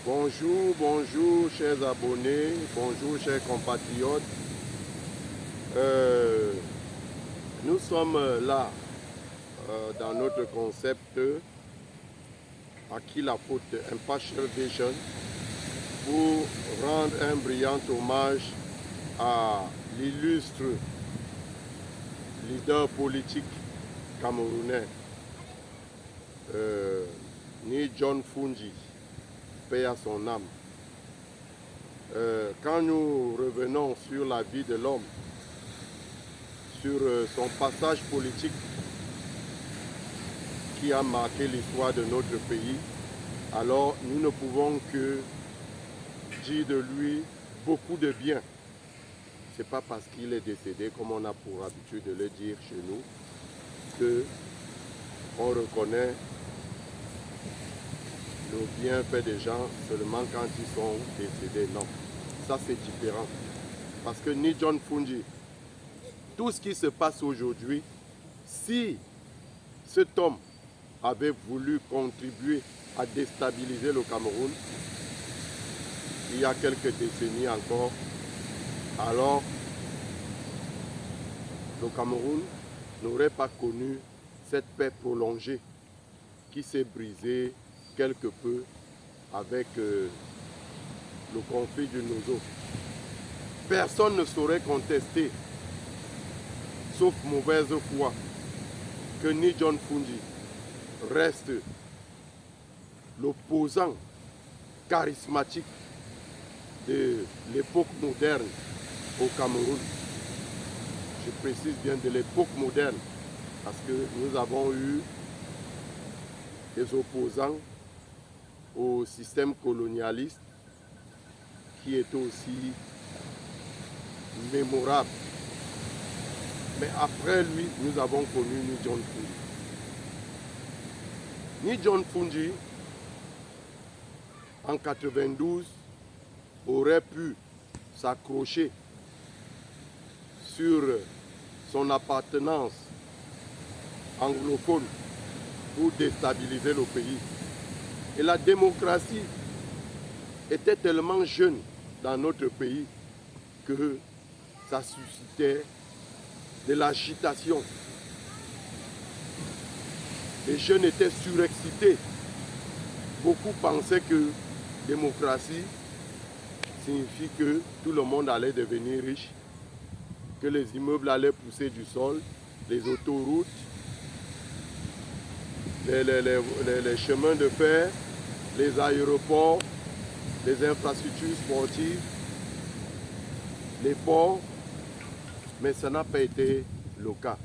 Bonjour, bonjour chers abonnés, bonjour chers compatriotes. Nous sommes là dans notre concept à qui la faute Impartial Vision pour rendre un brillant hommage à l'illustre leader politique camerounais, Ni John Fungi, paix à son âme. Quand nous revenons sur la vie de l'homme, sur son passage politique qui a marqué l'histoire de notre pays, alors nous ne pouvons que dire de lui beaucoup de bien. Ce n'est pas parce qu'il est décédé, comme on a pour habitude de le dire chez nous, qu'on reconnaît le bienfait des gens seulement quand ils sont décédés. Non, ça c'est différent. Parce que ni John Fungi, tout ce qui se passe aujourd'hui, si cet homme avait voulu contribuer à déstabiliser le Cameroun, il y a quelques décennies encore, alors le Cameroun n'aurait pas connu cette paix prolongée qui s'est brisée quelque peu avec le conflit du Nozo. Personne ne saurait contester, sauf mauvaise foi, que ni John Fungi reste l'opposant charismatique de l'époque moderne au Cameroun. Je précise bien de l'époque moderne, parce que nous avons eu des opposants au système colonialiste qui étaient aussi mémorables. Mais après lui, nous avons connu Ni John Fungi. Ni John Fungi, en 92, aurait pu s'accrocher sur son appartenance anglophone pour déstabiliser le pays. Et la démocratie était tellement jeune dans notre pays que ça suscitait de l'agitation. Les jeunes étaient surexcités. Beaucoup pensaient que démocratie signifie que tout le monde allait devenir riche, que les immeubles allaient pousser du sol, les autoroutes, les chemins de fer, les aéroports, les infrastructures sportives, les ports. Mais ça n'a pas été le cas.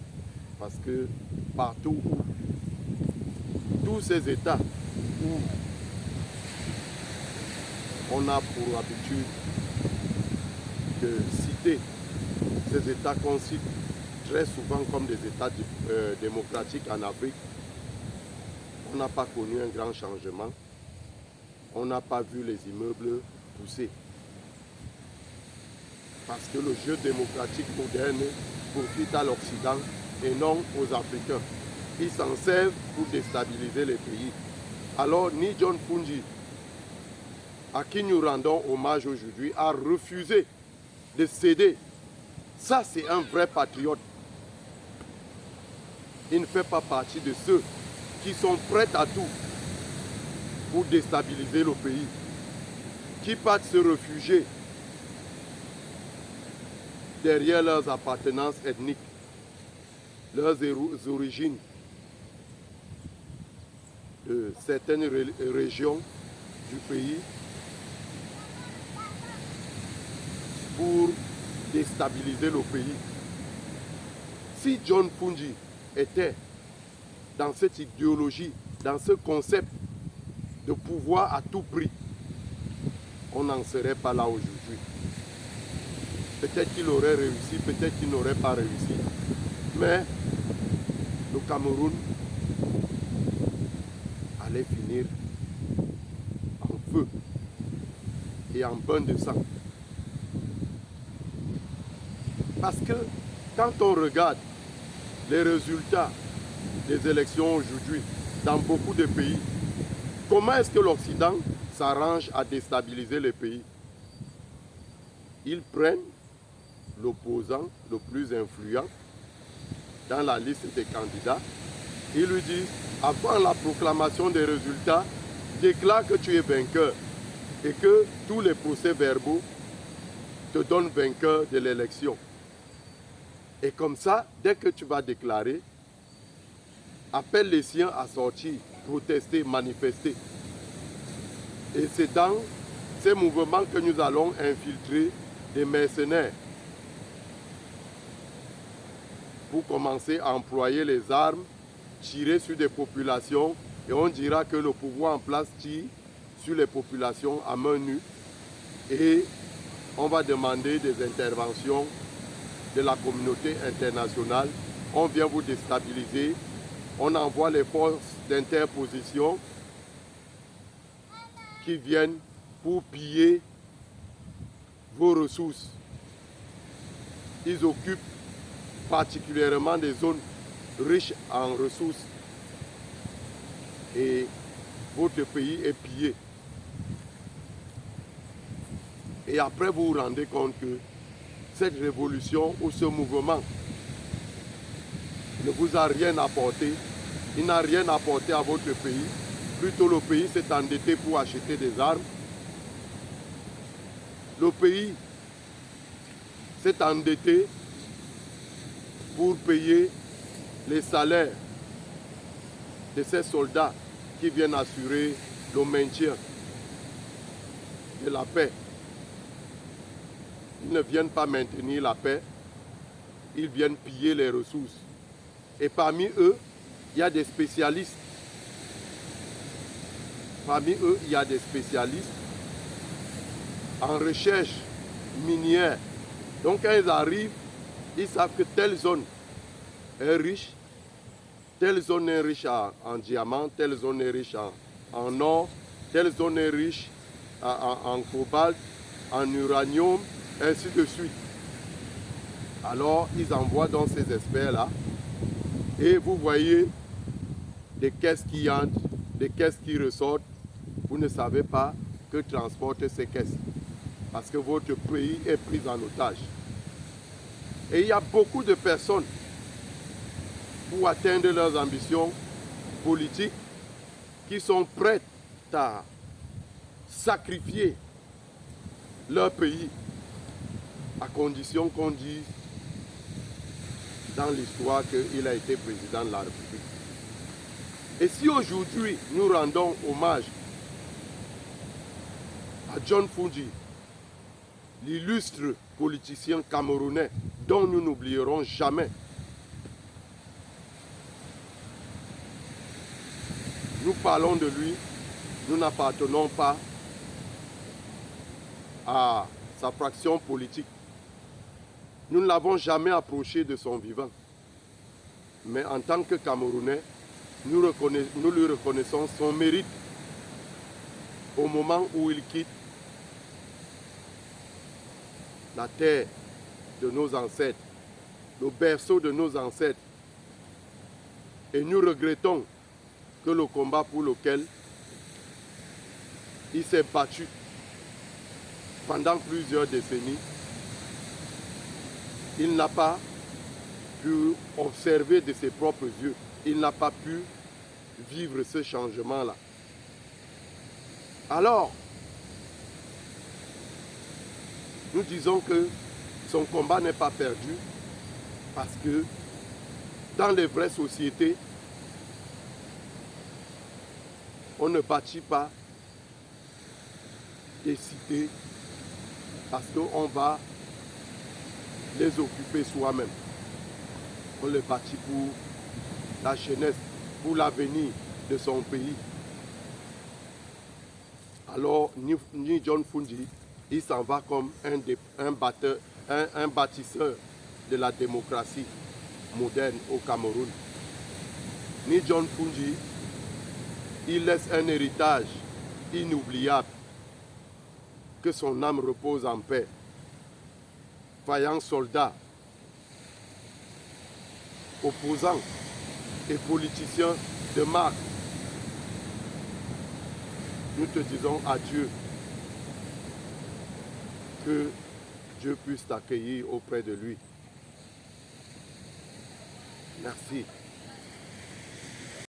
Parce que partout où, tous ces États où on a pour habitude de citer ces États qu'on cite très souvent comme des États démocratiques en Afrique, on n'a pas connu un grand changement. On n'a pas vu les immeubles pousser. Parce que le jeu démocratique moderne profite à l'Occident et non aux Africains. Ils s'en servent pour déstabiliser les pays. Alors, Ni John Fungi, à qui nous rendons hommage aujourd'hui, a refusé de céder. Ça, c'est un vrai patriote. Il ne fait pas partie de ceux qui sont prêts à tout pour déstabiliser le pays, qui partent se réfugier derrière leurs appartenances ethniques, leurs origines de certaines régions du pays pour déstabiliser le pays. Si John Fungi était dans cette idéologie, dans ce concept de pouvoir à tout prix, on n'en serait pas là aujourd'hui. Peut-être qu'il aurait réussi, peut-être qu'il n'aurait pas réussi. Mais le Cameroun allait finir en feu et en bain de sang. Parce que quand on regarde les résultats des élections aujourd'hui dans beaucoup de pays, comment est-ce que l'Occident s'arrangent à déstabiliser le pays. Ils prennent l'opposant le plus influent dans la liste des candidats. Ils lui disent, avant la proclamation des résultats, déclare que tu es vainqueur et que tous les procès-verbaux te donnent vainqueur de l'élection. Et comme ça, dès que tu vas déclarer, appelle les siens à sortir, protester, manifester. Et c'est dans ces mouvements que nous allons infiltrer des mercenaires pour commencer à employer les armes, tirer sur des populations, et on dira que le pouvoir en place tire sur les populations à main nue, et on va demander des interventions de la communauté internationale. On vient vous déstabiliser, on envoie les forces d'interposition qui viennent pour piller vos ressources. Ils occupent particulièrement des zones riches en ressources et votre pays est pillé. Et après vous vous rendez compte que cette révolution ou ce mouvement ne vous a rien apporté, il n'a rien apporté à votre pays, plutôt le pays s'est endetté pour acheter des armes. Le pays s'est endetté pour payer les salaires de ces soldats qui viennent assurer le maintien de la paix. Ils ne viennent pas maintenir la paix, ils viennent piller les ressources. Et parmi eux, il y a des spécialistes. Parmi eux, il y a des spécialistes en recherche minière. Donc quand ils arrivent, ils savent que telle zone est riche, telle zone est riche en diamants, telle zone est riche en or, telle zone est riche en cobalt, en uranium, ainsi de suite. Alors ils envoient donc ces experts-là et vous voyez des caisses qui entrent, des caisses qui ressortent. Vous ne savez pas que transportent ces caisses parce que votre pays est pris en otage. Et il y a beaucoup de personnes pour atteindre leurs ambitions politiques qui sont prêtes à sacrifier leur pays à condition qu'on dise dans l'histoire qu'il a été président de la République. Et si aujourd'hui nous rendons hommage à John Fundji, l'illustre politicien camerounais dont nous n'oublierons jamais, nous parlons de lui, nous n'appartenons pas à sa fraction politique. Nous ne l'avons jamais approché de son vivant. Mais en tant que Camerounais, nous lui reconnaissons son mérite au moment où il quitte la terre de nos ancêtres, le berceau de nos ancêtres. Et nous regrettons que le combat pour lequel il s'est battu pendant plusieurs décennies, il n'a pas pu observer de ses propres yeux, il n'a pas pu vivre ce changement-là. Alors, nous disons que son combat n'est pas perdu parce que dans les vraies sociétés, on ne bâtit pas des cités parce qu'on va les occuper soi-même. On les bâtit pour la jeunesse, pour l'avenir de son pays. Alors, ni John Fundji, il s'en va comme un bâtisseur de la démocratie moderne au Cameroun. Ni John Fundji, il laisse un héritage inoubliable. Que son âme repose en paix. Vaillant soldat, opposant et politicien de marque. nous te disons adieu. Que Dieu puisse t'accueillir auprès de lui. Merci.